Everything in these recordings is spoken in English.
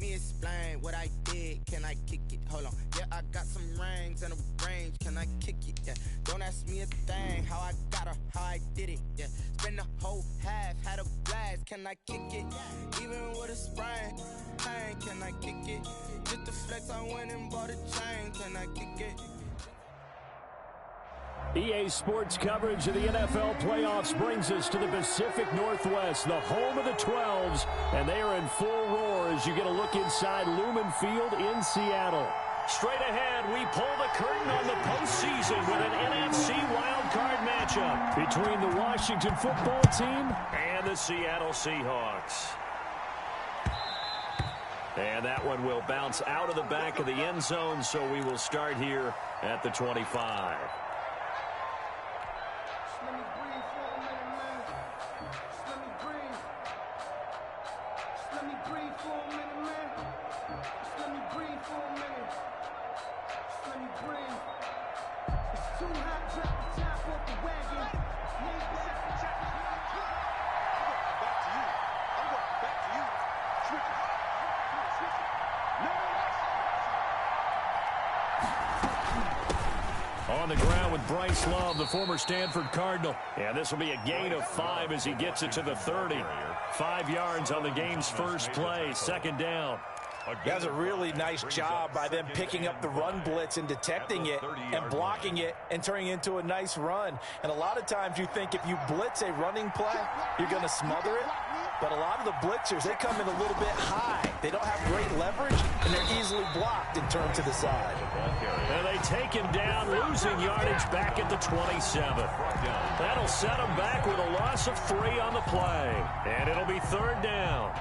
me explain what I did. Can I kick it? Hold on. Yeah, I got some rings and a range. Can I kick it? Yeah. Don't ask me a thing. How I got her, how I did it. Yeah. Spend the whole half, had a blast. Can I kick it? Even with a sprain. Pain, can I kick it? Just to flex, I went and bought a chain. Can I kick it? EA Sports coverage of the NFL playoffs brings us to the Pacific Northwest, the home of the 12s, and they are in full roar as you get a look inside Lumen Field in Seattle. Straight ahead, we pull the curtain on the postseason with an NFC wildcard matchup between the Washington football team and the Seattle Seahawks. And that one will bounce out of the back of the end zone, so we will start here at the 25. On the ground with Bryce Love, the former Stanford Cardinal. And this will be a gain of 5 as he gets it to the 30. 5 yards on the game's first play, second down. That was a really nice job by them picking up the run blitz and detecting it and blocking it and turning it into a nice run. And a lot of times you think if you blitz a running play, you're going to smother it. But a lot of the blitzers, they come in a little bit high. They don't have great leverage, and they're easily blocked and turned to the side. And they take him down, losing yardage back at the 27. That'll set him back with a loss of 3 on the play. And it'll be third down.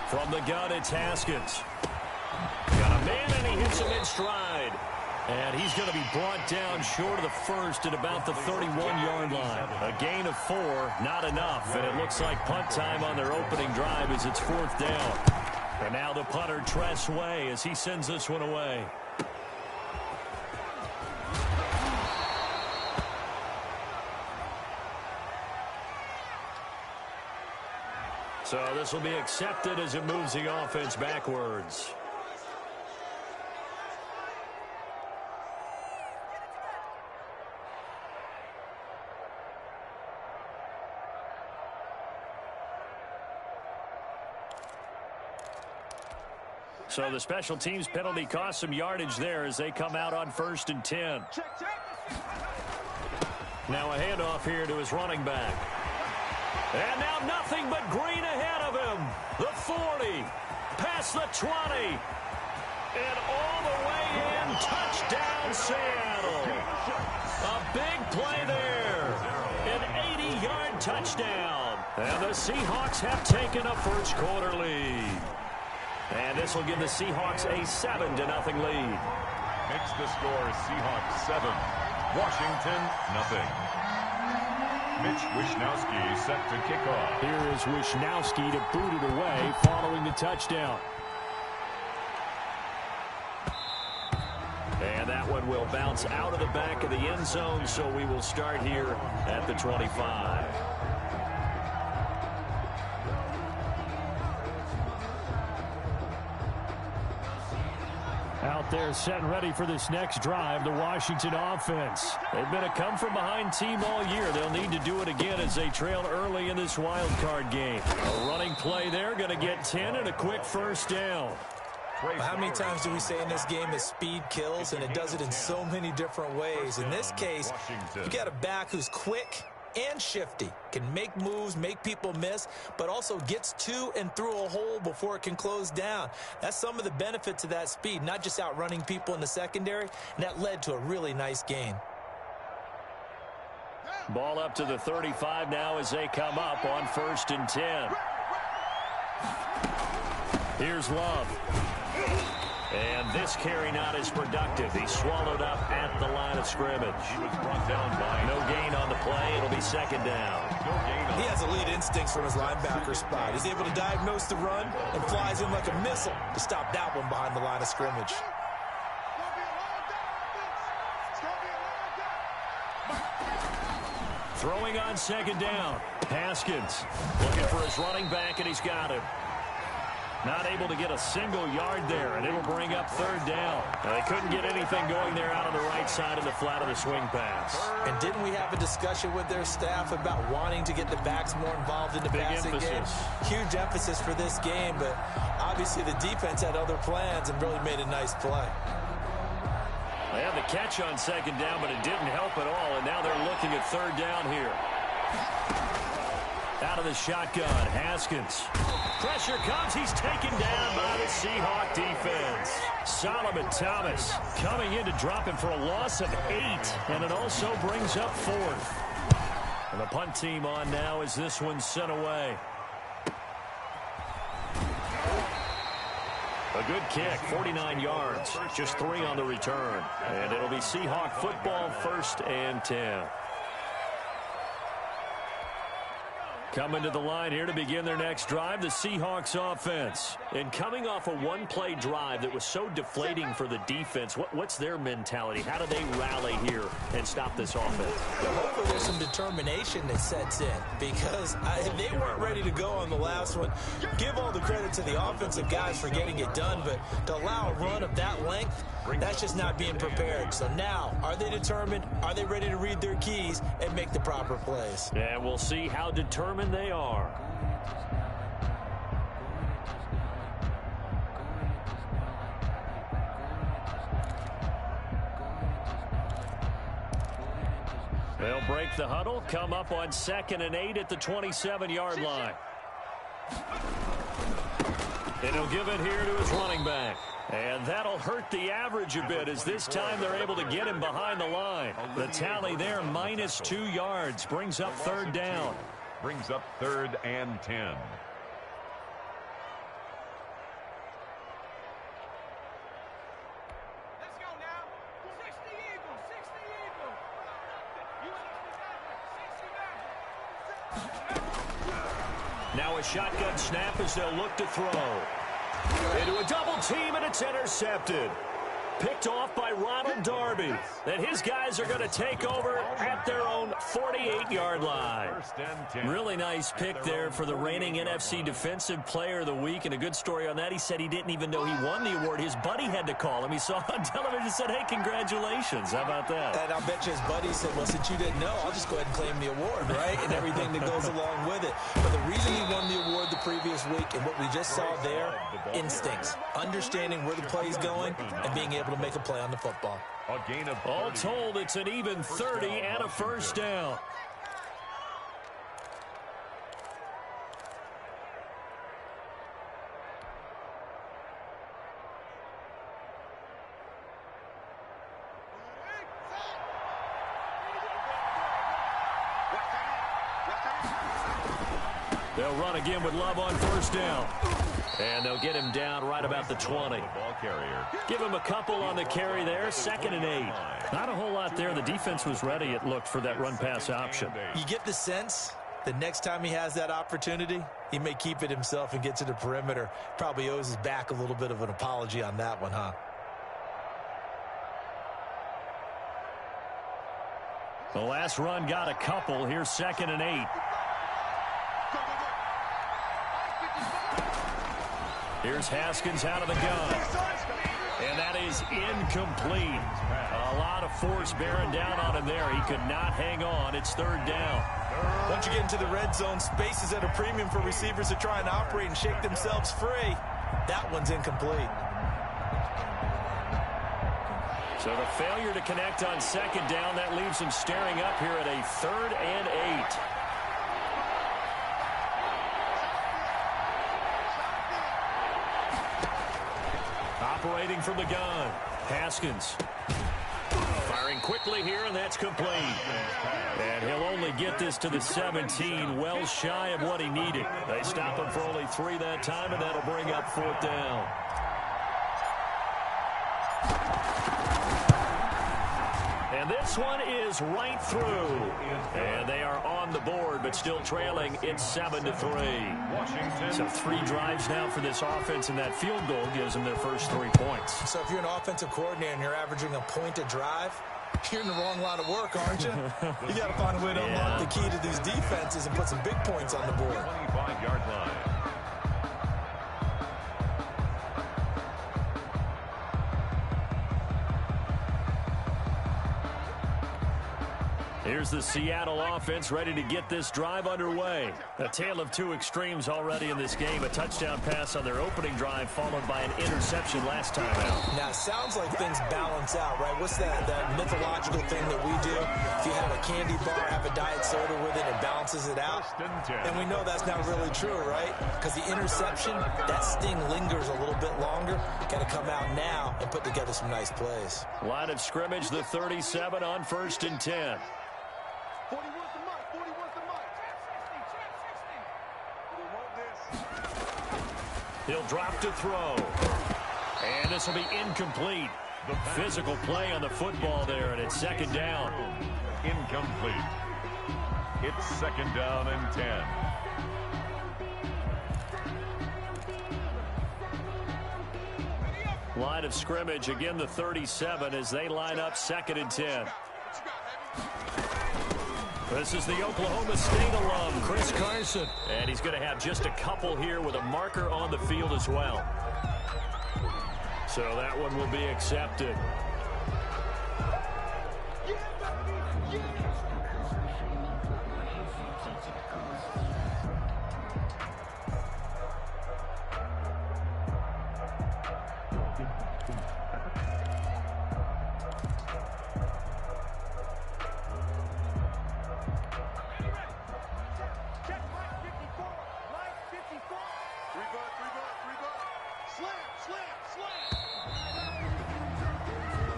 From the gun, it's Haskins. Got a man, and he hits him in stride. And he's going to be brought down short of the first at about the 31-yard line. A gain of 4, not enough. And it looks like punt time on their opening drive as it's fourth down. And now the punter, Tress Way, as he sends this one away. So this will be accepted as it moves the offense backwards. So the special teams penalty cost some yardage there as they come out on 1st and 10. Now a handoff here to his running back. And now nothing but green ahead of him. The 40, past the 20, and all the way in. Touchdown, Seattle. A big play there. An 80-yard touchdown. And the Seahawks have taken a first quarter lead. And this will give the Seahawks a 7-0 lead. Makes the score Seahawks 7, Washington 0. Mitch Wishnowsky set to kick off. Here is Wishnowsky to boot it away following the touchdown. And that one will bounce out of the back of the end zone, so we will start here at the 25. Out there set and ready for this next drive, the Washington offense. They've been a come-from-behind team all year. They'll need to do it again as they trail early in this wild card game. A running play there, going to get 10 and a quick first down. How many times do we say in this game that speed kills, and it does it in so many different ways? In this case, you got a back who's quick and shifty, can make moves, make people miss, but also gets to and through a hole before it can close down. That's some of the benefits of that speed, not just outrunning people in the secondary, and that led to a really nice gain. Ball up to the 35 now as they come up on 1st and 10. Here's Love. And this carry not as productive. He's swallowed up at scrimmage. He was brought down by no gain on the play. It'll be second down. He has elite instincts from his linebacker spot. He's able to diagnose the run and flies in like a missile to stop that one behind the line of scrimmage. Throwing on second down. Haskins looking for his running back, and he's got him. Not able to get a single yard there, and it'll bring up third down. Now, they couldn't get anything going there out on the right side of the flat of the swing pass. And didn't we have a discussion with their staff about wanting to get the backs more involved in the passing game? Huge emphasis for this game, but obviously the defense had other plans and really made a nice play. They had the catch on second down, but it didn't help at all, and now they're looking at third down here. Out of the shotgun, Haskins. Pressure comes. He's taken down by the Seahawk defense. Solomon Thomas coming in to drop him for a loss of 8, and it also brings up fourth. And the punt team on now as this one's sent away. A good kick, 49 yards, just 3 on the return. And it'll be Seahawk football, 1st and 10. Coming to the line here to begin their next drive, the Seahawks offense. And coming off a one-play drive that was so deflating for the defense, what's their mentality? How do they rally here and stop this offense? Well, hopefully there's some determination that sets in, because they weren't ready to go on the last one. Give all the credit to the offensive guys for getting it done, but to allow a run of that length, that's just not being prepared. So now, are they determined? Are they ready to read their keys and make the proper plays? And we'll see how determined they are. They'll break the huddle, come up on 2nd and 8 at the 27-yard line. And he'll give it here to his running back. And that'll hurt the average a bit, as this time they're able to get him behind the line. The tally there, minus 2 yards, brings up third down. Brings up 3rd and 10. Let's go now. 60 Eagles, 60 Eagles. Now a shotgun snap as they'll look to throw. Into a double team, and it's intercepted. Picked off by Ronald Darby. And his guys are going to take over at their own 48-yard line. Really nice pick there for the reigning NFC Defensive Player of the Week. And a good story on that, he said he didn't even know he won the award. His buddy had to call him. He saw on television and said, hey, congratulations. How about that? And I'll bet you his buddy said, well, since you didn't know, I'll just go ahead and claim the award, right? And everything that goes along with it. But the reason he won the award the previous week, and what we just saw there, instincts. Understanding where the play's going and being able to make a play on the football. A gain of all told, it's an even 30 and a first down. They'll run again with Love on first down. And they'll get him down right about the 20. Give him a couple on the carry there. 2nd and 8. Not a whole lot there. The defense was ready, it looked, for that run-pass option. You get the sense that next time he has that opportunity, he may keep it himself and get to the perimeter. Probably owes his back a little bit of an apology on that one, huh? The last run got a couple. Here's 2nd and 8. Here's Haskins out of the gun. And that is incomplete. A lot of force bearing down on him there. He could not hang on. It's third down. Once you get into the red zone, space is at a premium for receivers to try and operate and shake themselves free. That one's incomplete. So the failure to connect on second down, that leaves him staring up here at a 3rd and 8. Operating from the gun, Haskins. Firing quickly here, and that's complete. And he'll only get this to the 17, well shy of what he needed. They stop him for only 3 that time, and that'll bring up 4th down. And And this one is right through. And they are on the board, but still trailing. It's 7-3. Washington. So 3 drives now for this offense, and that field goal gives them their first 3 points. So if you're an offensive coordinator and you're averaging a point a drive, you're in the wrong line of work, aren't you? You got to find a way to unlock the key to these defenses and put some big points on the board. 25-yard line. Here's the Seattle offense ready to get this drive underway. A tale of 2 extremes already in this game. A touchdown pass on their opening drive followed by an interception last time out. Now, it sounds like things balance out, right? What's that mythological thing that we do? If you have a candy bar, have a diet soda with it, it balances it out. 1st and 10. And we know that's not really true, right? Because the interception, that sting lingers a little bit longer. Got to come out now and put together some nice plays. Line of scrimmage, the 37 on 1st and 10. 40 wants the mark. 40 wants the mark. Trap 60. We want this. He'll drop to throw. And this will be incomplete. The physical play on the football there, and it's 2nd down. Incomplete. It's 2nd down and 10. Line of scrimmage, again the 37 as they line up 2nd and 10. This is the Oklahoma State alum, Chris Carson. And he's going to have just a couple here with a marker on the field as well. So that one will be accepted.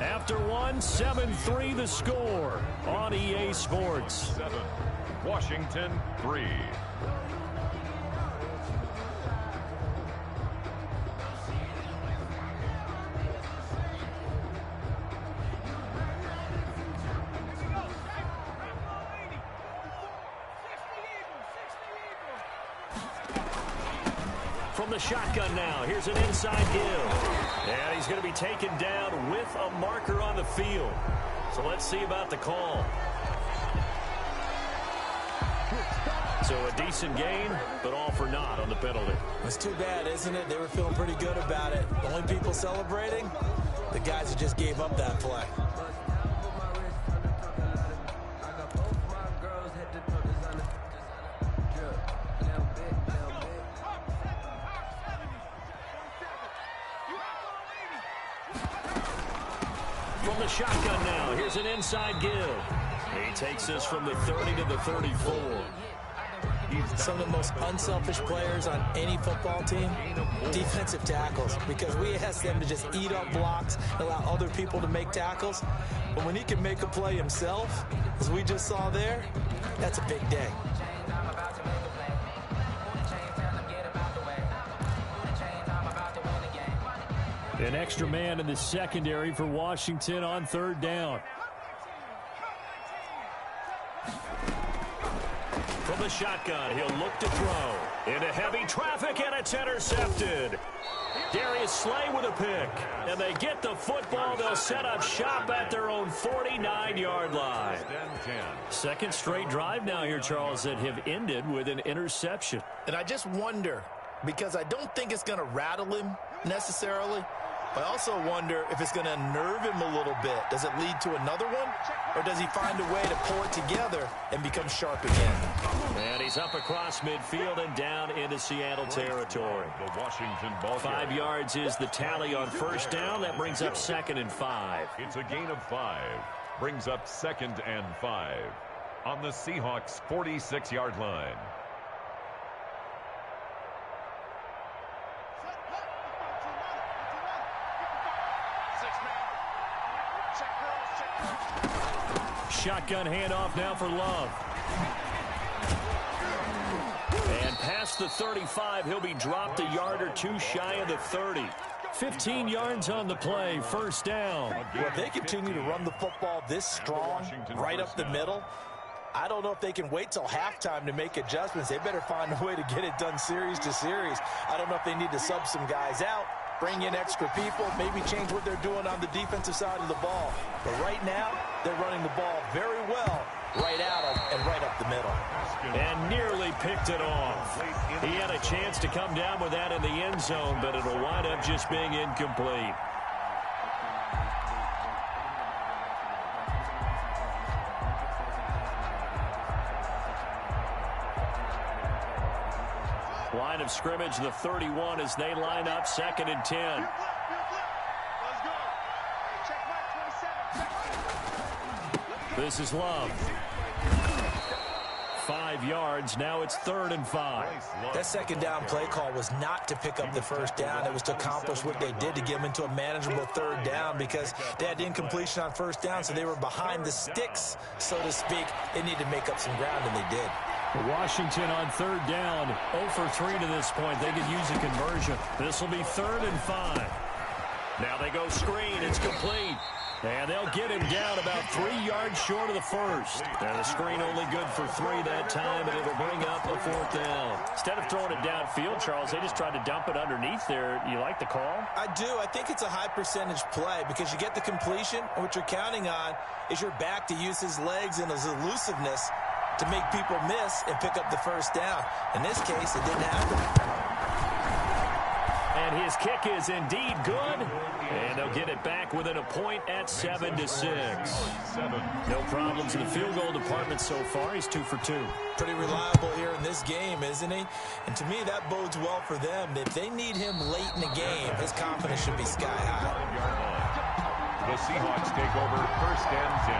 After 7-3 the score on EA Sports. 7. Washington 3. From the shotgun now, here's an inside give. And he's going to be taken down with a marker on the field. So let's see about the call. So a decent gain, but all for naught on the penalty. It's too bad, isn't it? They were feeling pretty good about it. The only people celebrating, the guys that just gave up that play. From the shotgun now, here's an inside give. He takes this from the 30 to the 34. Some of the most unselfish players on any football team, defensive tackles, because we ask them to just eat up blocks, allow other people to make tackles. But when he can make a play himself, as we just saw there, that's a big day. An extra man in the secondary for Washington on 3rd down. From the shotgun, he'll look to throw. Into heavy traffic, and it's intercepted. Darius Slay with a pick. And they get the football. They'll set up shop at their own 49-yard line. 2nd straight drive now here, Charles, that have ended with an interception. And I just wonder, because I don't think it's going to rattle him necessarily, I also wonder if it's going to unnerve him a little bit. Does it lead to another one? Or does he find a way to pull it together and become sharp again? And he's up across midfield and down into Seattle territory. The Washington ball 5 yards is the tally on 1st down. That brings up 2nd and 5. It's a gain of 5. Brings up 2nd and 5. On the Seahawks 46-yard line. Shotgun handoff now for Love. And past the 35, he'll be dropped a yard or two shy of the 30. 15 yards on the play, first down. Well, if they continue to run the football this strong, right up the middle, I don't know if they can wait till halftime to make adjustments. They better find a way to get it done series to series. I don't know if they need to sub some guys out, bring in extra people, maybe change what they're doing on the defensive side of the ball. But right now, they're running the ball very well right out of and right up the middle. And nearly picked it off. He had a chance to come down with that in the end zone, but it'll wind up just being incomplete. Line of scrimmage, the 31 as they line up, 2nd and 10. This is Love. 5 yards. Now it's 3rd and 5. That second down play call was not to pick up the first down. It was to accomplish what they did to get them into a manageable 3rd down because they had incompletion on first down, so they were behind the sticks, so to speak. They needed to make up some ground, and they did. Washington on 3rd down, 0 for 3 to this point. They could use a conversion. This will be 3rd and 5. Now they go screen. It's complete. And they'll get him down about 3 yards short of the first. And the screen only good for 3 that time, and it'll bring up a 4th down. Instead of throwing it downfield, Charles, they just tried to dump it underneath there. You like the call? I do. I think it's a high percentage play because you get the completion, and what you're counting on is your back to use his legs and his elusiveness to make people miss and pick up the first down. In this case, it didn't happen. And his kick is indeed good. And they'll get it back within a point at 7-6. No problems in the field goal department so far. He's 2 for 2. Pretty reliable here in this game, isn't he? And to me, that bodes well for them. If they need him late in the game, his confidence should be sky high. The Seahawks take over 1st and 10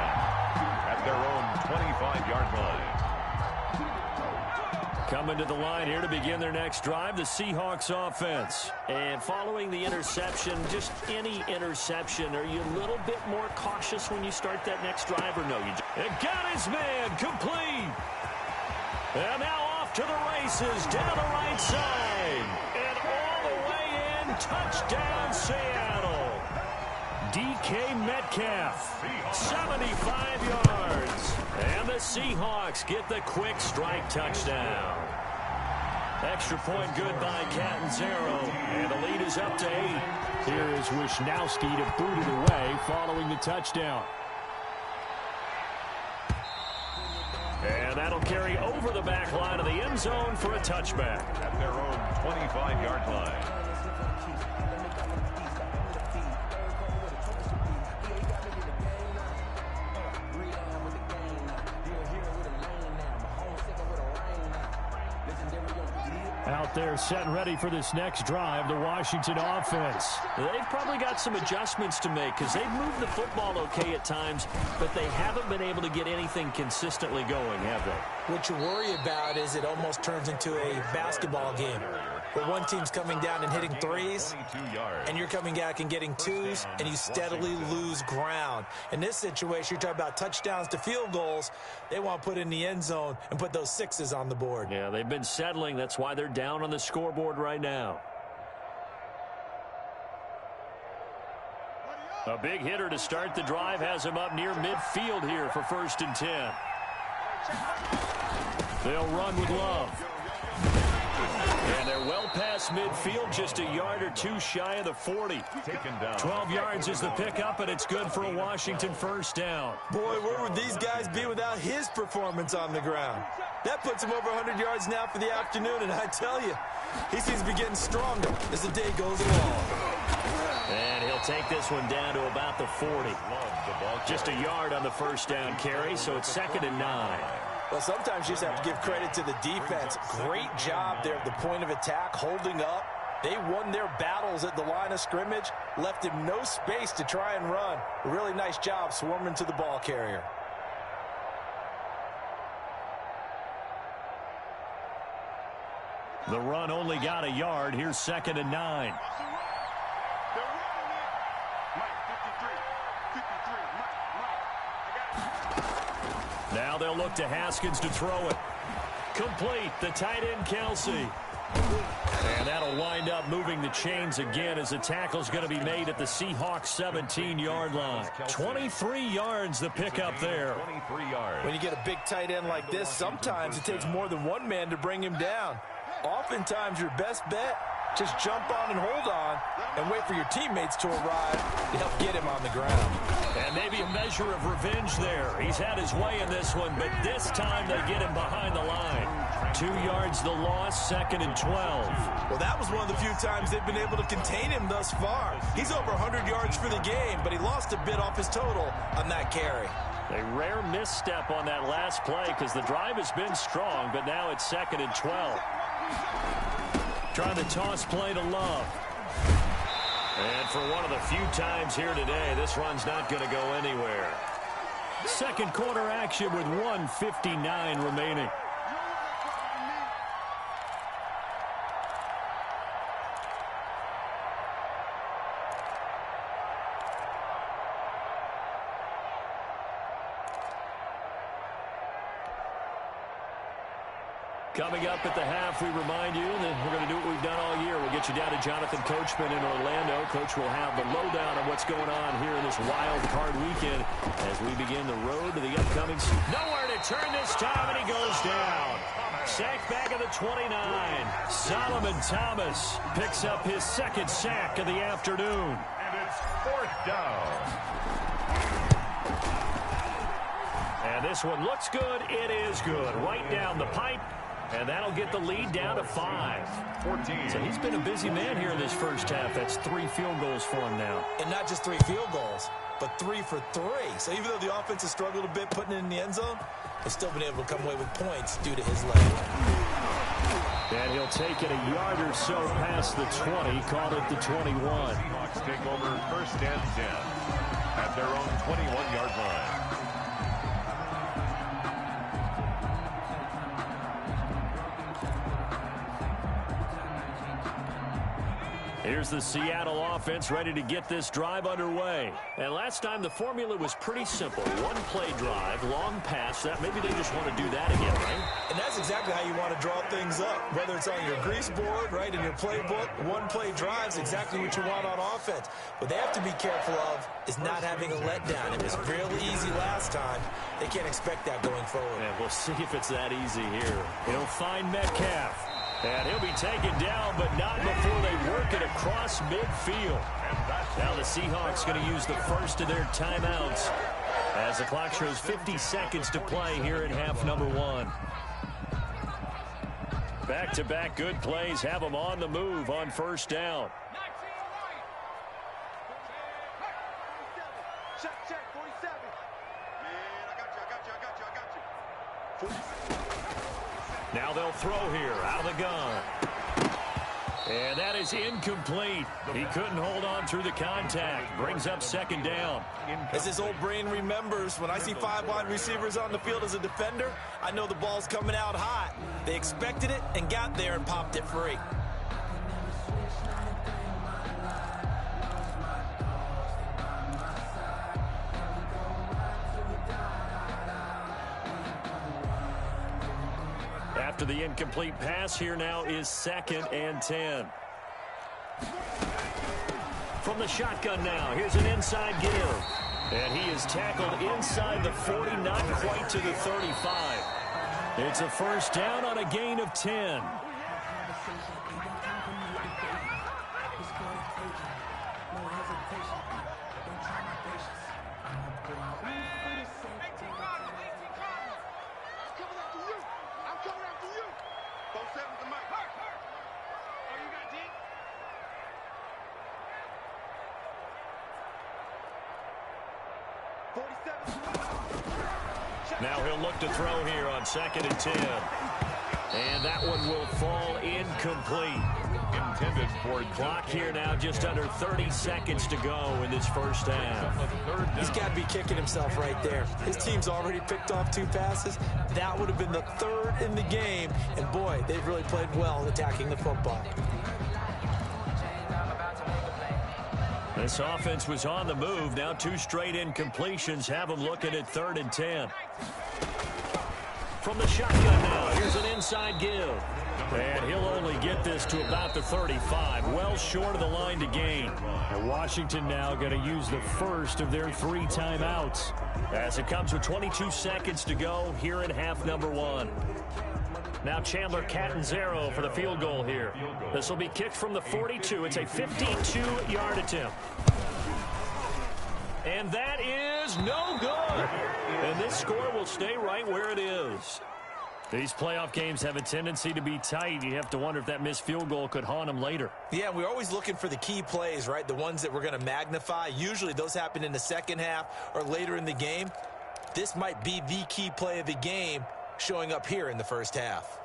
at their own 25-yard line. Coming to the line here to begin their next drive, the Seahawks offense. And following the interception, just any interception, are you a little bit more cautious when you start that next drive or no? It got his man complete. And now off to the races down the right side. And all the way in, touchdown Seattle. DK Metcalf, 75 yards. And the Seahawks get the quick strike touchdown. Extra point good by Catanzaro. And the lead is up to 8. Here is Wishnowski to boot it away following the touchdown. And that'll carry over the back line of the end zone for a touchback. At their own 25-yard line. Out there set and ready for this next drive, the Washington offense. They've probably got some adjustments to make because they've moved the football okay at times, but they haven't been able to get anything consistently going, have they? What you worry about is it almost turns into a basketball game where one team's coming down and hitting threes, and you're coming back and getting twos, and you steadily lose ground. In this situation, you're talking about touchdowns to field goals. They want to put in the end zone and put those sixes on the board. Yeah, they've been settling. That's why they're down on the scoreboard right now. A big hitter to start the drive has him up near midfield here for 1st and 10. They'll run with Love. And they're well past midfield, just a yard or two shy of the 40. 12 yards is the pickup, and it's good for a Washington first down. Boy, where would these guys be without his performance on the ground? That puts him over 100 yards now for the afternoon, and I tell you, he seems to be getting stronger as the day goes along. And he'll take this one down to about the 40. Just a yard on the first down carry, so it's 2nd and 9. Well, sometimes you just have to give credit to the defense. Great job there at the point of attack, holding up. They won their battles at the line of scrimmage, left him no space to try and run. A really nice job swarming to the ball carrier. The run only got a yard. Here's 2nd and 9. Now they'll look to Haskins to throw it. Complete. The tight end, Kelsey. And that'll wind up moving the chains again as the tackle's going to be made at the Seahawks 17-yard line. 23 yards the pick up there. 23 yards. When you get a big tight end like this, sometimes it takes more than one man to bring him down. Oftentimes your best bet, just jump on and hold on and wait for your teammates to arrive to help get him on the ground. And maybe a measure of revenge there. He's had his way in this one, but this time they get him behind the line. 2 yards the loss, 2nd and 12. Well, that was one of the few times they've been able to contain him thus far. He's over 100 yards for the game, but he lost a bit off his total on that carry. A rare misstep on that last play because the drive has been strong, but now it's 2nd and 12. Trying the toss play to Love. And for one of the few times here today, this run's not going to go anywhere. Second quarter action with 1:59 remaining. Coming up at the half, we remind you that we're going to do what we've done all year. We'll get you down to Jonathan Coachman in Orlando. Coach will have the lowdown on what's going on here in this wild card weekend as we begin the road to the upcoming season. Nowhere to turn this time, and he goes down. Sack back at the 29. Solomon Thomas picks up his second sack of the afternoon. And it's 4th down. And this one looks good. It is good. Right down the pipe. And that'll get the lead down to 5. 14. So he's been a busy man here in this first half. That's 3 field goals for him now. And not just 3 field goals, but 3 for 3. So even though the offense has struggled a bit putting it in the end zone, they've still been able to come away with points due to his leg. And he'll take it a yard or so past the 20, call it the 21. Seahawks take over 1st and 10 at their own 21-yard line. Here's the Seattle offense ready to get this drive underway. And last time the formula was pretty simple. One-play drive, long pass. That maybe they just want to do that again, right? And that's exactly how you want to draw things up. Whether it's on your grease board, right, in your playbook, one-play drive is exactly what you want on offense. What they have to be careful of is not having a letdown. It was real easy last time. They can't expect that going forward. And we'll see if it's that easy here. He'll find Metcalf. And he'll be taken down, but not before they work it across midfield. Now the Seahawks going to use the first of their timeouts as the clock shows 50 seconds to play here in half number 1. Back-to-back good plays have them on the move on 1st down. Check, 47. Man, I got you. Now they'll throw here out of the gun. And that is incomplete. He couldn't hold on through the contact. Brings up 2nd down. As his old brain remembers, when I see 5 wide receivers on the field as a defender, I know the ball's coming out hot. They expected it and got there and popped it free. After the incomplete pass, here now is 2nd and 10. From the shotgun now, here's an inside give. And he is tackled inside the 40, not quite to the 35. It's a 1st down on a gain of 10. Now he'll look to throw here on 2nd and 10. And that one will fall incomplete. Intended for Clock here now, just under 30 seconds to go in this first half. He's got to be kicking himself right there. His team's already picked off 2 passes. That would have been the 3rd in the game. And boy, they've really played well attacking the football. This offense was on the move. Now 2 straight incompletions have them looking at 3rd and 10. from the shotgun now. Here's an inside give. And he'll only get this to about the 35, well short of the line to gain. And Washington now going to use the first of their 3 timeouts as it comes with 22 seconds to go here in half number 1. Now Chandler Catanzaro for the field goal here. This will be kicked from the 42. It's a 52-yard attempt. And that is no good. And this score will stay right where it is. These playoff games have a tendency to be tight. You have to wonder if that missed field goal could haunt them later. Yeah, we're always looking for the key plays, right? The ones that we're going to magnify. Usually those happen in the second half or later in the game. This might be the key play of the game showing up here in the first half.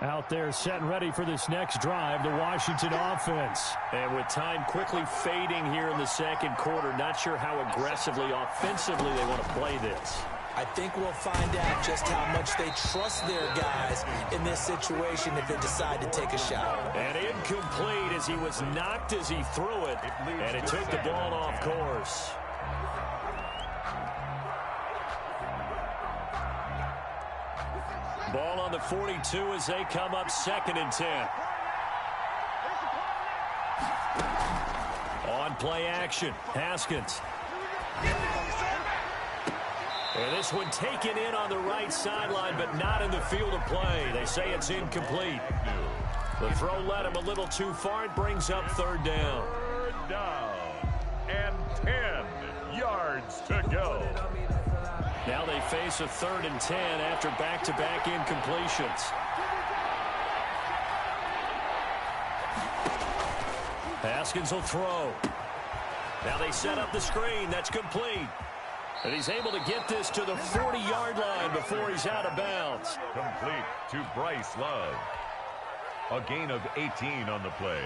Out there set and ready for this next drive, the Washington offense. And with time quickly fading here in the second quarter, not sure how aggressively, offensively they want to play this. I think we'll find out just how much they trust their guys in this situation if they decide to take a shot. And incomplete as he was knocked as he threw it, and it took the ball off course. Ball on the 42 as they come up 2nd and 10. On play action, Haskins. And this one taken in on the right sideline, but not in the field of play. They say it's incomplete. The throw led him a little too far. It brings up 3rd down. 3rd down and 10 yards to go. Now they face a 3rd and 10 after back-to-back incompletions. Haskins will throw. Now they set up the screen. That's complete. And he's able to get this to the 40-yard line before he's out of bounds. Complete to Bryce Love. A gain of 18 on the play.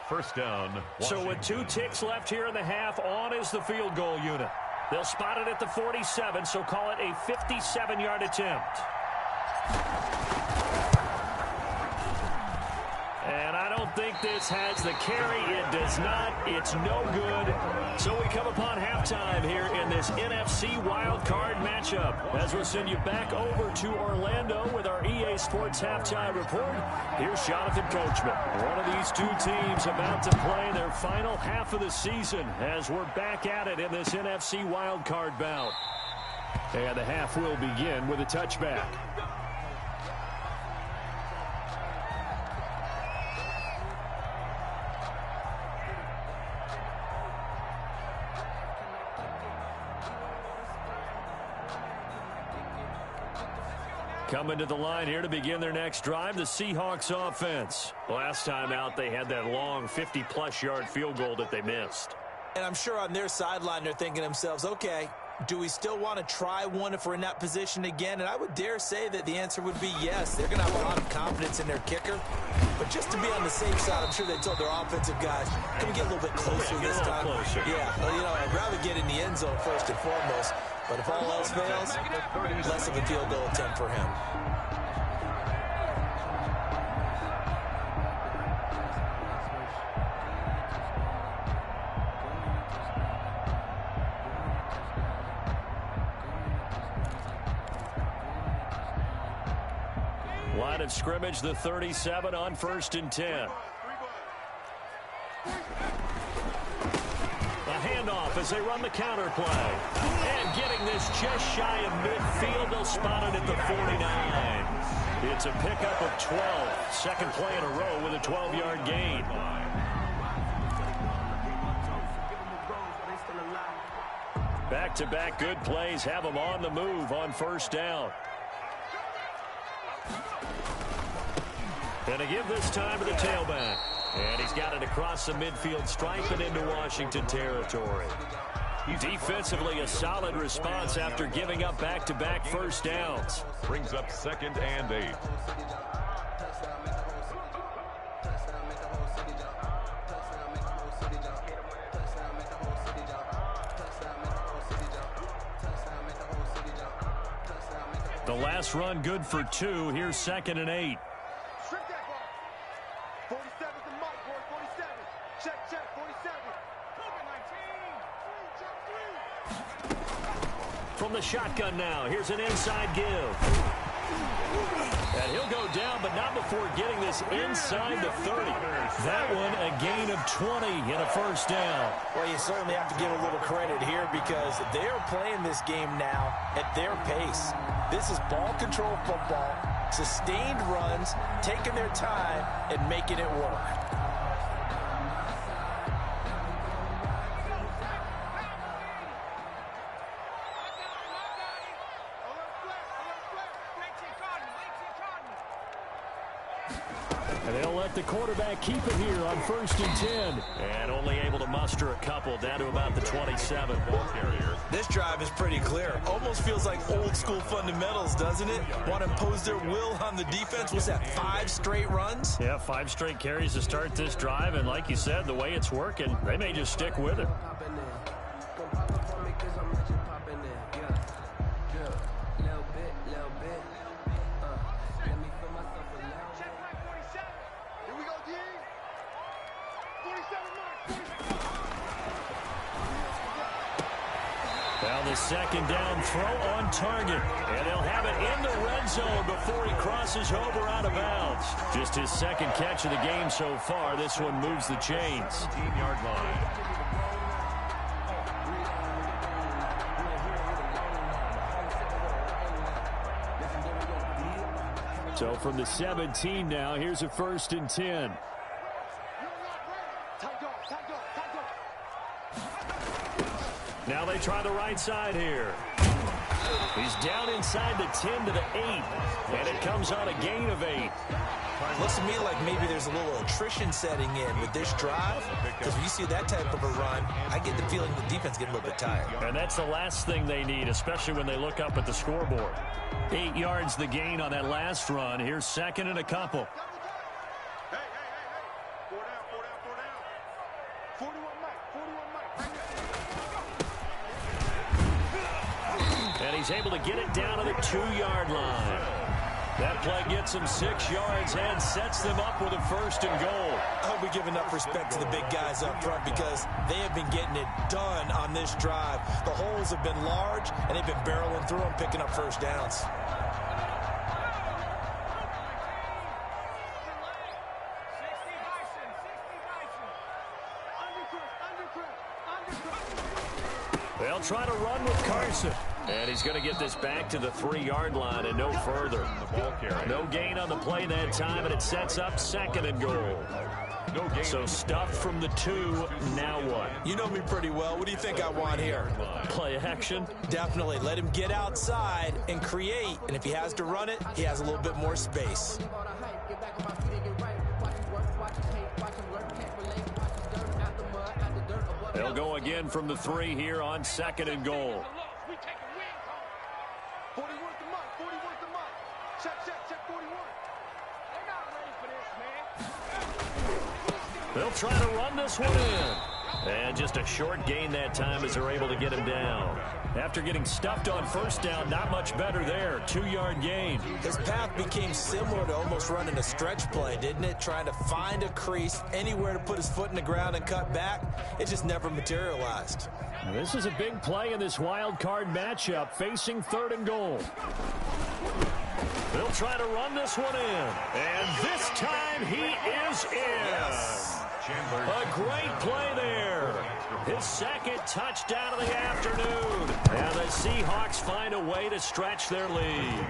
1st down, Washington. So with 2 ticks left here in the half, on is the field goal unit. They'll spot it at the 47, so call it a 57-yard attempt. And I don't think this has the carry. It does not. It's no good. So we come upon halftime here in this NFC wildcard matchup. As we'll send you back over to Orlando with our EA Sports halftime report. Here's Jonathan Coachman. One of these 2 teams about to play their final half of the season as we're back at it in this NFC wildcard bout. And the half will begin with a touchback. Coming to the line here to begin their next drive, the Seahawks offense. Last time out, they had that long 50-plus yard field goal that they missed. And I'm sure on their sideline, they're thinking to themselves, okay, do we still want to try one if we're in that position again? And I would dare say that the answer would be yes. They're going to have a lot of confidence in their kicker. But just to be on the safe side, I'm sure they told their offensive guys, can we get a little bit closer this time? Yeah, well, you know, I'd rather get in the end zone first and foremost. But if all else fails, less of a field goal attempt for him. Line of scrimmage, the 37 on 1st and 10. A handoff as they run the counter play. And getting this just shy of midfield, they'll spot it at the 49. It's a pickup of 12. Second play in a row with a 12-yard gain. Back-to-back good plays have them on the move on 1st down. And to give this time to the tailback. And he's got it across the midfield stripe and into Washington territory. Defensively, a solid response after giving up back-to-back 1st downs. Brings up 2nd and 8. The last run good for 2. Here's 2nd and 8. Strip that ball. 47 to Mike, boy. 47. Check, 47. from the shotgun now. Here's an inside give. And he'll go down, but not before getting this inside the 30. That one a gain of 20 and a first down. Well, you certainly have to give a little credit here because they're playing this game now at their pace. This is ball control football, sustained runs, taking their time, and making it work. And they'll let the quarterback keep it here on 1st and 10. And only able to muster a couple down to about the 27. Ball carrier. This drive is pretty clear. Almost feels like old school fundamentals, doesn't it? Want to impose their will on the defense. What's that, 5 straight runs? Yeah, 5 straight carries to start this drive. And like you said, the way it's working, they may just stick with it. Now the second down throw on target. And they'll have it in the red zone before he crosses over out of bounds. Just his second catch of the game so far. This one moves the chains. 17-yard line. So from the 17 now, here's a 1st and 10. Now they try the right side here. He's down inside the 10 to the 8. And it comes on a gain of 8. Looks to me like maybe there's a little attrition setting in with this drive. Because when you see that type of a run, I get the feeling the defense getting a little bit tired. And that's the last thing they need, especially when they look up at the scoreboard. 8 yards the gain on that last run. Here's second and a couple. Hey. 4 down. 41 Mike. And he's able to get it down to the 2-yard line. That play gets them 6 yards and sets them up with a 1st and goal. I hope we give enough respect to the big guys up front because they have been getting it done on this drive. The holes have been large, and they've been barreling through them, picking up first downs. They'll try to run with Carson. And he's going to get this back to the 3-yard line and no further. No gain on the play that time, and it sets up 2nd and goal. So stuffed from the 2, now what? You know me pretty well. What do you think I want here? Play action? Definitely. Let him get outside and create. And if he has to run it, he has a little bit more space. They'll go again from the 3 here on 2nd and goal. 41 to Mike. Check 41. They're not ready for this, man. They'll try to run this one in. And just a short gain that time as they're able to get him down. After getting stuffed on 1st down, not much better there. 2-yard gain. His path became similar to almost running a stretch play, didn't it? Trying to find a crease, anywhere to put his foot in the ground and cut back. It just never materialized. This is a big play in this wild card matchup, facing 3rd and goal. They'll try to run this one in. And this time he is in. Yes. A great play there. His 2nd touchdown of the afternoon. And the Seahawks find a way to stretch their lead.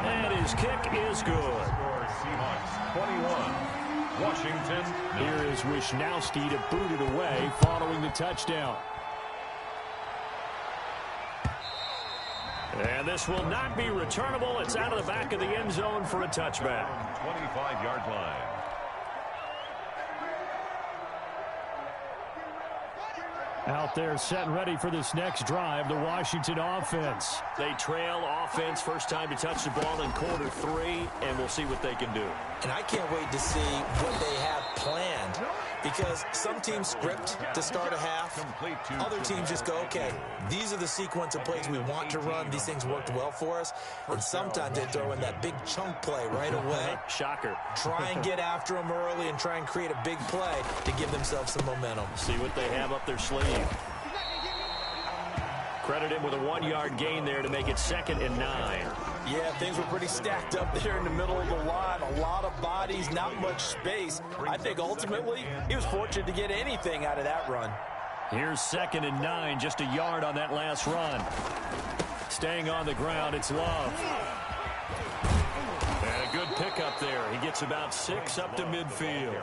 And his kick is good. Seahawks 21. Washington. Here is Wisnowski to boot it away following the touchdown. And this will not be returnable. It's out of the back of the end zone for a touchback. 25-yard line. Out there set and ready for this next drive, the Washington offense. They trail offense, first time to touch the ball in quarter 3, and we'll see what they can do. And I can't wait to see what they have planned because some teams script to start a half. Other teams just go, okay, these are the sequence of plays we want to run. These things worked well for us. And sometimes they throw in that big chunk play right away. Shocker. Try and get after them early and try and create a big play to give themselves some momentum. See what they have up their sleeve. Credit him with a 1-yard gain there to make it 2nd and 9. Yeah, things were pretty stacked up there in the middle of the line. A lot of bodies, not much space. I think ultimately he was fortunate to get anything out of that run. Here's 2nd and 9, just a yard on that last run. Staying on the ground, it's Love. And a good pickup there. He gets about 6 up to midfield.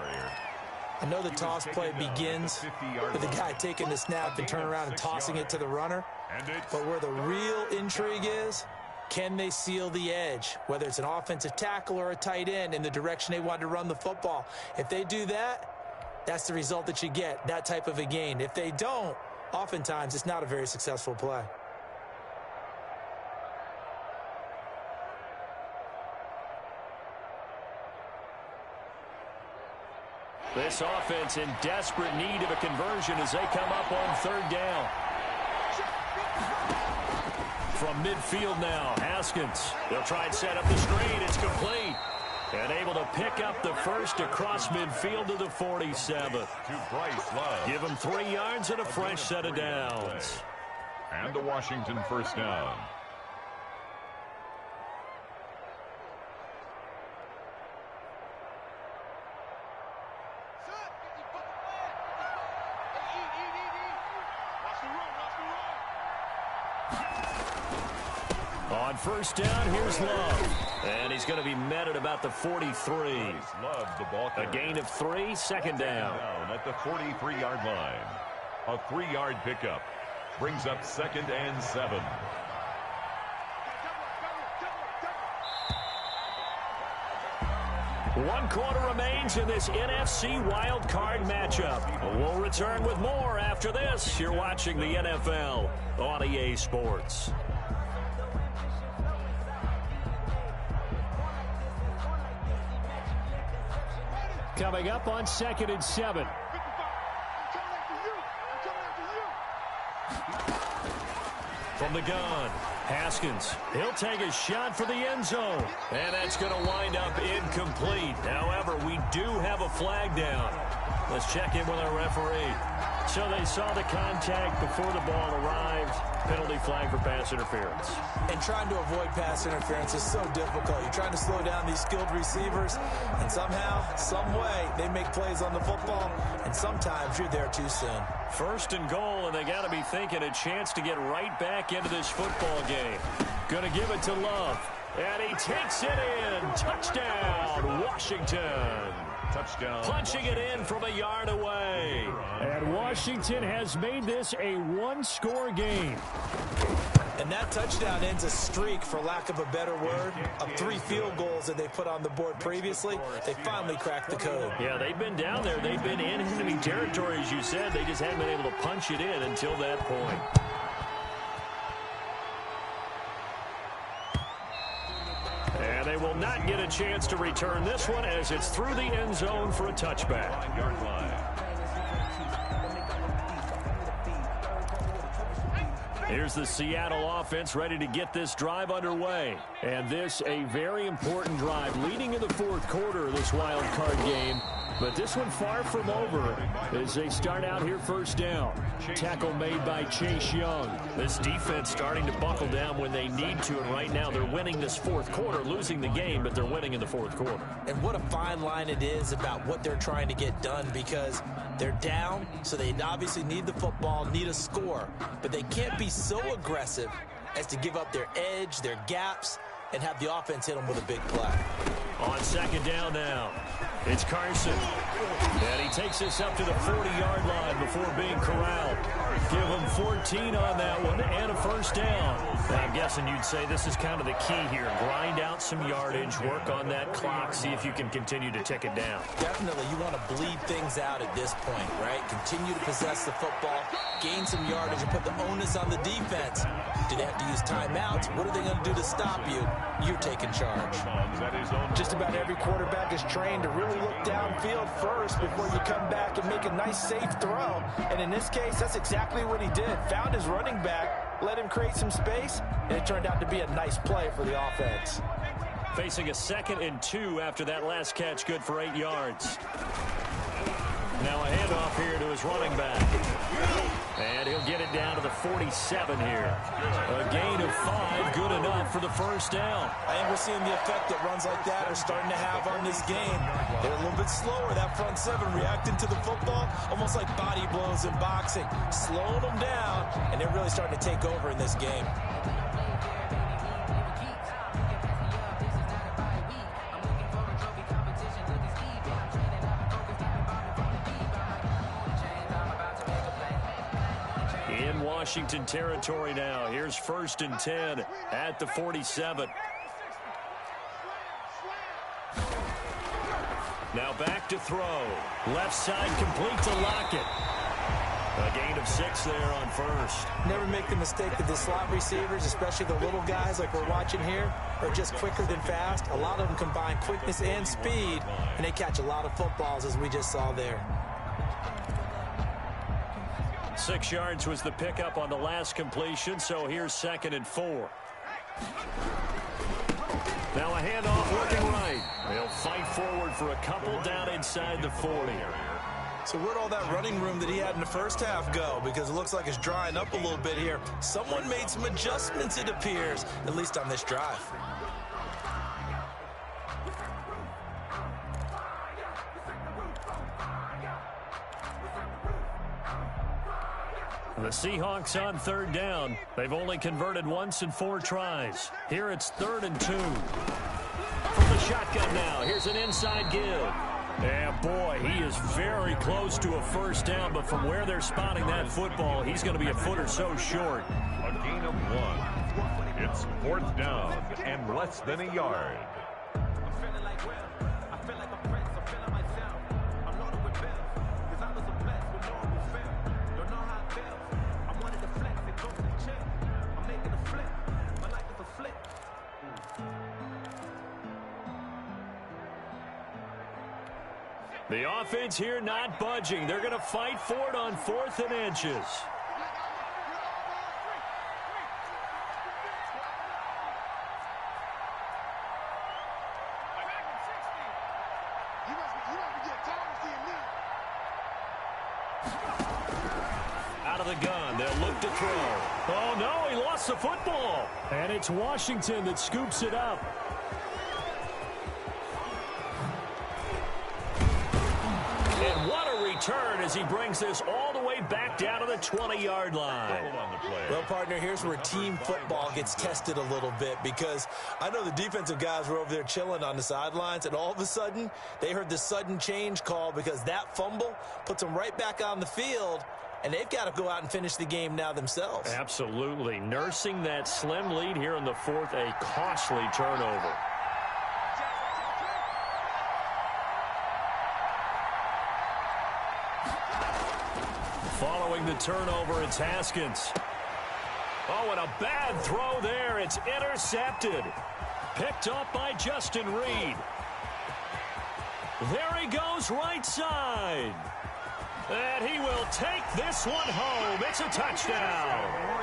I know the toss play begins with the guy taking the snap and turning around and tossing it to the runner. But where the real intrigue is, can they seal the edge, whether it's an offensive tackle or a tight end, in the direction they want to run the football? If they do that, that's the result that you get, that type of a gain. If they don't, oftentimes it's not a very successful play. This offense in desperate need of a conversion as they come up on 3rd down. From midfield now, Haskins. They'll try and set up the screen. It's complete. And able to pick up the first across midfield to the 47th. Give him 3 yards and a fresh set of downs. And the Washington first down. On 1st down, here's Love. And he's going to be met at about the 43. A gain of 3, 2nd down. At the 43-yard line. A 3-yard pickup. Brings up 2nd and 7. One quarter remains in this NFC wild card matchup. We'll return with more after this. You're watching the NFL on EA Sports. Coming up on 2nd and 7. From the gun, Haskins. He'll take a shot for the end zone. And that's going to wind up incomplete. However, we do have a flag down. Let's check in with our referee. So they saw the contact before the ball arrived. Penalty flag for pass interference. And trying to avoid pass interference is so difficult. You're trying to slow down these skilled receivers, and somehow, some way, they make plays on the football, and sometimes you're there too soon. 1st and goal, and they got to be thinking a chance to get right back into this football game. Going to give it to Love, and he takes it in. Touchdown, Washington. Touchdown. Punching it in from a yard away. And Washington has made this a 1-score game. And that touchdown ends a streak, for lack of a better word, of 3 field goals that they put on the board previously. They finally cracked the code. Yeah, they've been down there. They've been in enemy territory, as you said. They just haven't been able to punch it in until that point. And they will not get a chance to return this one as it's through the end zone for a touchback. Yard line. Here's the Seattle offense ready to get this drive underway. And this a very important drive leading in the 4th quarter of this wild card game. But this one far from over as they start out here 1st down. Tackle made by Chase Young. This defense starting to buckle down when they need to, and right now they're winning this 4th quarter, losing the game, but they're winning in the 4th quarter. And what a fine line it is about what they're trying to get done, because they're down, so they obviously need the football, need a score, but they can't be so aggressive as to give up their edge, their gaps, and have the offense hit them with a big play. On 2nd down now, it's Carson. And he takes this up to the 40-yard line before being corralled. Give him 14 on that one and a 1st down. Now, I'm guessing you'd say this is kind of the key here. Grind out some yardage, work on that clock, see if you can continue to tick it down. Definitely, you want to bleed things out at this point, right? Continue to possess the football, gain some yardage, and put the onus on the defense. Do they have to use timeouts? What are they going to do to stop you? You're taking charge. Just about every quarterback is trained to really look downfield first before you come back and make a nice, safe throw. And in this case, that's exactly what he did. Found his running back, let him create some space, and it turned out to be a nice play for the offense. Facing a 2nd and 2 after that last catch, good for 8 yards. Now a handoff here to his running back. And he'll get it down to the 47 here. A gain of 5, good enough for the first down. I think we're seeing the effect that runs like that are starting to have on this game. They're a little bit slower, that front seven, reacting to the football, almost like body blows in boxing, slowing them down, and they're really starting to take over in this game. In Washington territory now. Here's 1st and 10 at the 47. Now back to throw. Left side complete to Lockett. A gain of 6 there on first. Never make the mistake that the slot receivers, especially the little guys like we're watching here, are just quicker than fast. A lot of them combine quickness and speed, and they catch a lot of footballs, as we just saw there. 6 yards was the pickup on the last completion, so here's 2nd and 4. Now a handoff looking right. They'll fight forward for a couple down inside the 40. So where'd all that running room that he had in the first half go? Because it looks like it's drying up a little bit here. Someone made some adjustments, it appears, at least on this drive. The Seahawks on 3rd down. They've only converted once in 4 tries. Here it's 3rd and 2. From the shotgun now, here's an inside give. Yeah, boy, he is very close to a first down, but from where they're spotting that football, he's going to be a foot or so short. A gain of 1. It's 4th down and less than a yard. The offense here not budging. They're going to fight for it on 4th and inches. Out of the gun, they'll look to throw. Oh, no, he lost the football. And it's Washington that scoops it up. And what a return as he brings this all the way back down to the 20-yard line. Well, partner, here's where team football gets tested a little bit, because I know the defensive guys were over there chilling on the sidelines, and all of a sudden they heard the sudden change call because that fumble puts them right back on the field, and they've got to go out and finish the game now themselves. Absolutely. Nursing that slim lead here in the 4th, a costly turnover. Following the turnover, it's Haskins. Oh, and a bad throw there. It's intercepted. Picked up by Justin Reed. There he goes right side. And he will take this one home. It's a touchdown.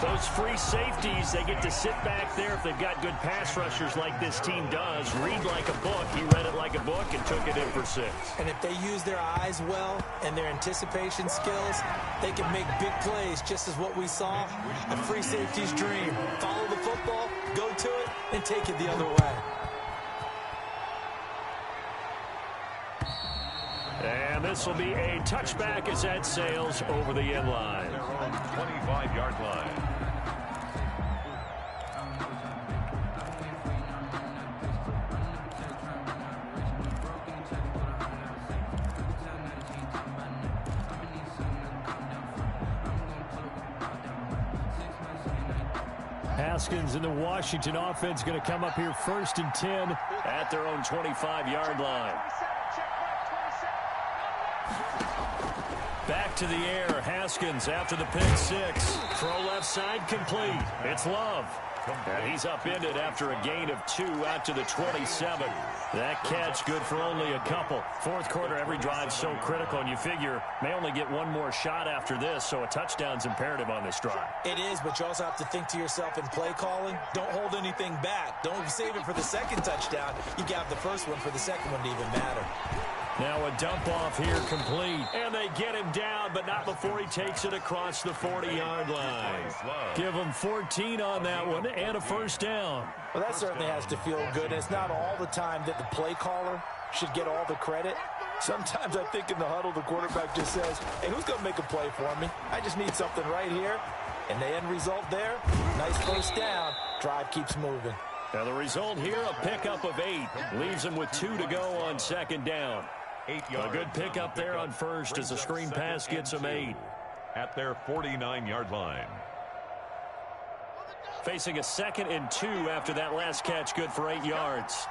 Those free safeties, they get to sit back there if they've got good pass rushers like this team does. Read like a book. He read it like a book and took it in for 6. And if they use their eyes well and their anticipation skills, they can make big plays, just as what we saw. A free safety's dream. Follow the football, go to it, and take it the other way. And this will be a touchback as that sails over the end line. They're on 25-yard line. Haskins and the Washington offense going to come up here 1st and 10 at their own 25-yard line. Back to the air. Haskins after the pick 6. Throw left side complete. It's Love. And he's upended after a gain of 2 out to the 27. That catch good for only a couple. 4th quarter, every drive so critical, and you figure may only get one more shot after this, so a touchdown's imperative on this drive. It is, but you also have to think to yourself in play calling, don't hold anything back. Don't save it for the second touchdown. You got the first one for the second one to even matter. Now a dump off here complete. And they get him down, but not before he takes it across the 40-yard line. Give him 14 on that one and a first down. Well, that certainly has to feel good. And it's not all the time that the play caller should get all the credit. Sometimes I think in the huddle, the quarterback just says, hey, who's going to make a play for me? I just need something right here. And the end result there, nice first down. Drive keeps moving. Now the result here, a pickup of 8. Leaves them with 2 to go on second down. A good pickup there on first as the screen pass gets them 8. At their 49-yard line. Facing a 2nd and 2 after that last catch, good for 8 yards.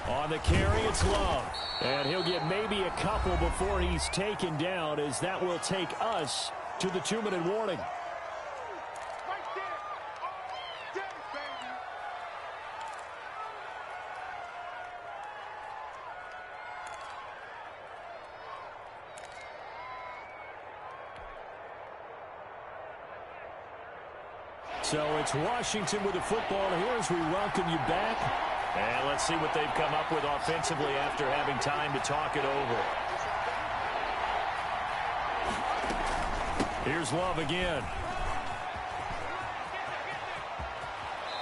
On the carry, it's Love. And he'll get maybe a couple before he's taken down, as that will take us to the 2-minute warning. So it's Washington with the football here as we welcome you back. And let's see what they've come up with offensively after having time to talk it over. Here's Love again.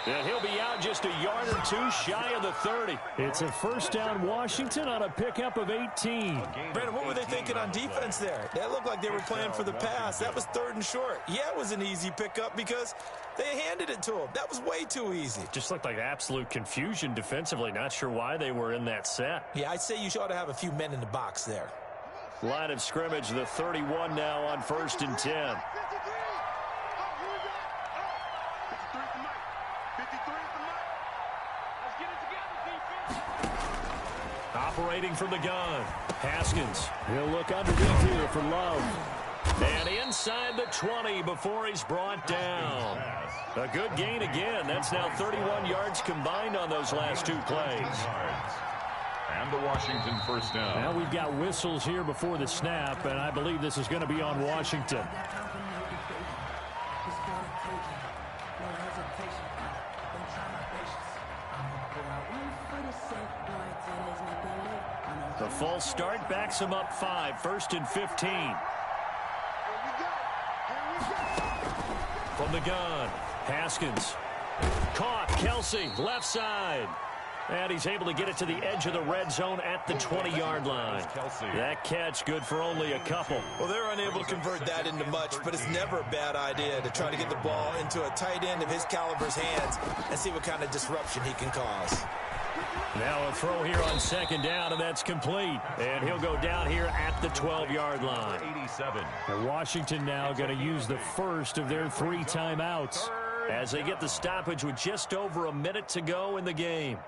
And he'll be out just a yard or 2 shy of the 30. It's a first down Washington on a pickup of 18. Brandon, what were they thinking on defense there? That looked like they were playing for the pass. That was 3rd and short. Yeah, it was an easy pickup because they handed it to him. That was way too easy. Just looked like absolute confusion defensively. Not sure why they were in that set. Yeah, I'd say you ought to have a few men in the box there. Line of scrimmage, the 31 now on 1st and 10. Operating from the gun. Haskins. He'll look underneath here for Love. And inside the 20 before he's brought down. A good gain again. That's now 31 yards combined on those last 2 plays. And the Washington first down. Now we've got whistles here before the snap, and I believe this is going to be on Washington. The false start backs him up 5, 1st and 15. From the gun, Haskins. Caught, Kelsey, left side. And he's able to get it to the edge of the red zone at the 20-yard line. That catch good for only a couple. Well, they're unable to convert that into much, but it's never a bad idea to try to get the ball into a tight end of his caliber's hands and see what kind of disruption he can cause. Now a throw here on second down, and that's complete. And he'll go down here at the 12-yard line. 87. And Washington now going to use the first of their 3 timeouts as they get the stoppage with just over a minute to go in the game.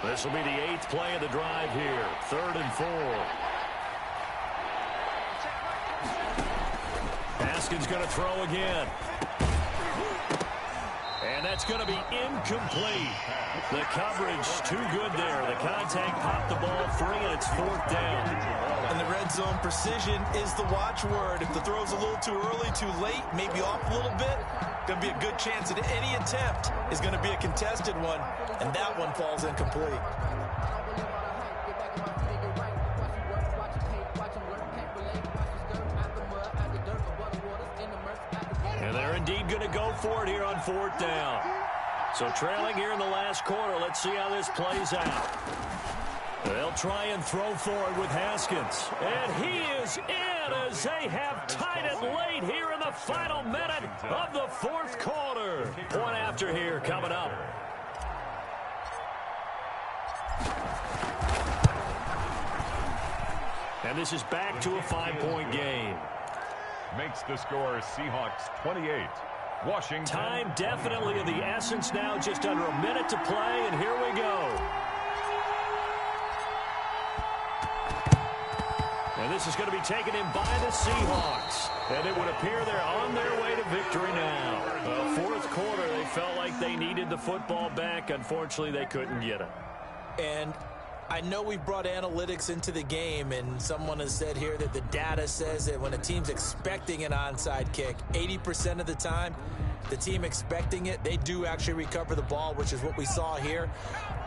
This will be the 8th play of the drive here. 3rd and 4. Haskins going to throw again. And that's going to be incomplete. The coverage too good there. The contact popped the ball free, and it's 4th down. And the red zone precision is the watchword. If the throw's a little too early, too late, maybe off a little bit, going to be a good chance that any attempt is going to be a contested one, and that one falls incomplete. And they're indeed going to go for it here on 4th down. So trailing here in the last quarter. Let's see how this plays out. They'll try and throw for it with Haskins. And he is in as they have tied it late here in the final minute of the 4th quarter. Point after here coming up. And this is back to a 5-point game. Makes the score Seahawks 28. Washington. Time definitely of the essence now. Just under a minute to play, and here we go. And this is going to be taken in by the Seahawks. And it would appear they're on their way to victory now. 4th quarter, they felt like they needed the football back. Unfortunately, they couldn't get it. And I know we brought analytics into the game, and someone has said here that the data says that when a team's expecting an onside kick, 80% of the time, the team expecting it, they do actually recover the ball, which is what we saw here.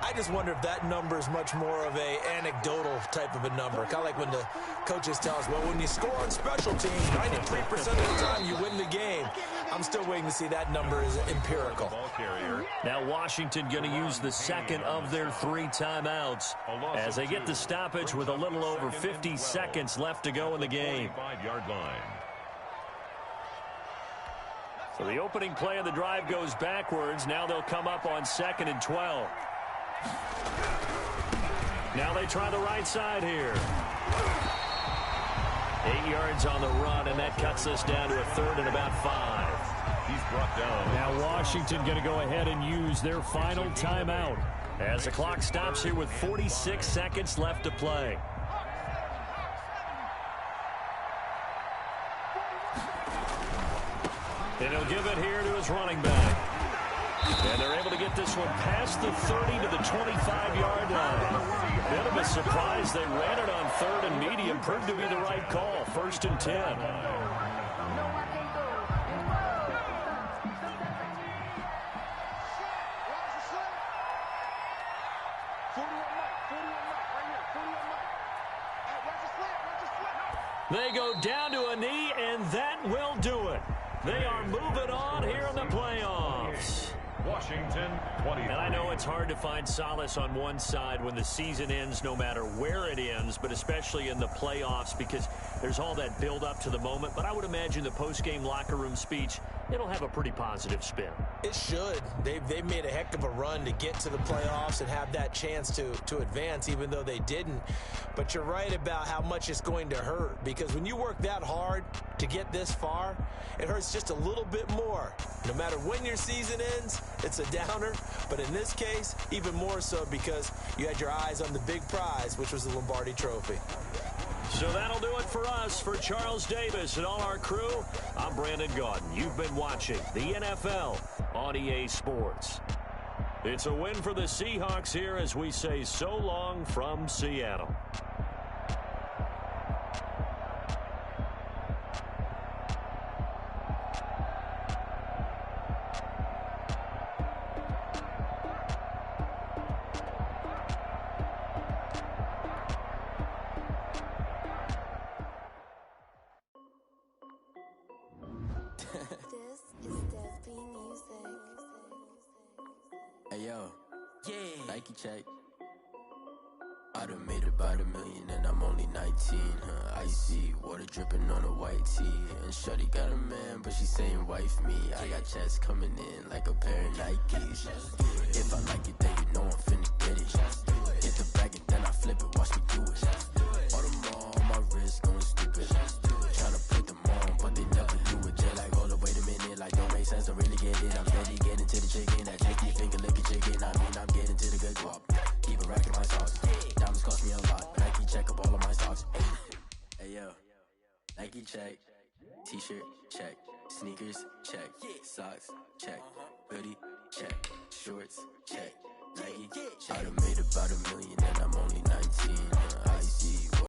I just wonder if that number is much more of a anecdotal type of a number. Kind of like when the coaches tell us, well, when you score on special teams, 93% of the time you win the game. I'm still waiting to see that number is empirical. Now Washington going to use the second of their 3 timeouts as they get the stoppage with a little over 50 seconds left to go in the game. So the opening play of the drive goes backwards. Now they'll come up on 2nd and 12. Now they try the right side here. 8 yards on the run, and that cuts us down to a 3rd and about 5. He's brought down. Now Washington going to go ahead and use their final timeout as the clock stops here with 46 seconds left to play. And he'll give it here to his running back. And they're able to get this one past the 30 to the 25-yard line. Bit of a surprise. They ran it on 3rd and medium. Proved to be the right call. 1st and 10. They go down to a knee, and that will do it. They are moving on here in the playoffs. Washington 20. And I know it's hard to find solace on one side when the season ends, no matter where it ends, but especially in the playoffs because there's all that build up to the moment. But I would imagine the post-game locker room speech, it'll have a pretty positive spin. It should. They've made a heck of a run to get to the playoffs and have that chance to advance, even though they didn't. But you're right about how much it's going to hurt, because when you work that hard to get this far, it hurts just a little bit more. No matter when your season ends, it's a downer. But in this case, even more so because you had your eyes on the big prize, which was the Lombardi Trophy. So that'll do it for us. For Charles Davis and all our crew, I'm Brandon Gaudin. You've been watching the NFL on EA Sports. It's a win for the Seahawks here as we say so long from Seattle. This is Desby Music. Hey yo, yeah. Nike check. I done made about $1 million and I'm only 19. Icy water dripping on a white tee. And shorty got a man, but she saying wife me. I got checks coming in like a pair of Nikes. If I like it, then you know I'm finna get it. Hit the bag and then I flip it. Watch me do it. All them on my wrist going stupid. Tryna put them on, but they never do it. Just like, hold up, wait a minute. Like, don't make sense. I really get it. I'm steady getting to the chicken. That chicky finger licking chicken. I mean, I'm getting to the good guap. Keep a rack in my sauce. Diamonds cost me a lot. Nike check up all of my stocks. Hey yo, Nike check. T-shirt check. Sneakers check. Socks check. Hoodie check. Shorts check. Nike. I done made about $1 million and I'm only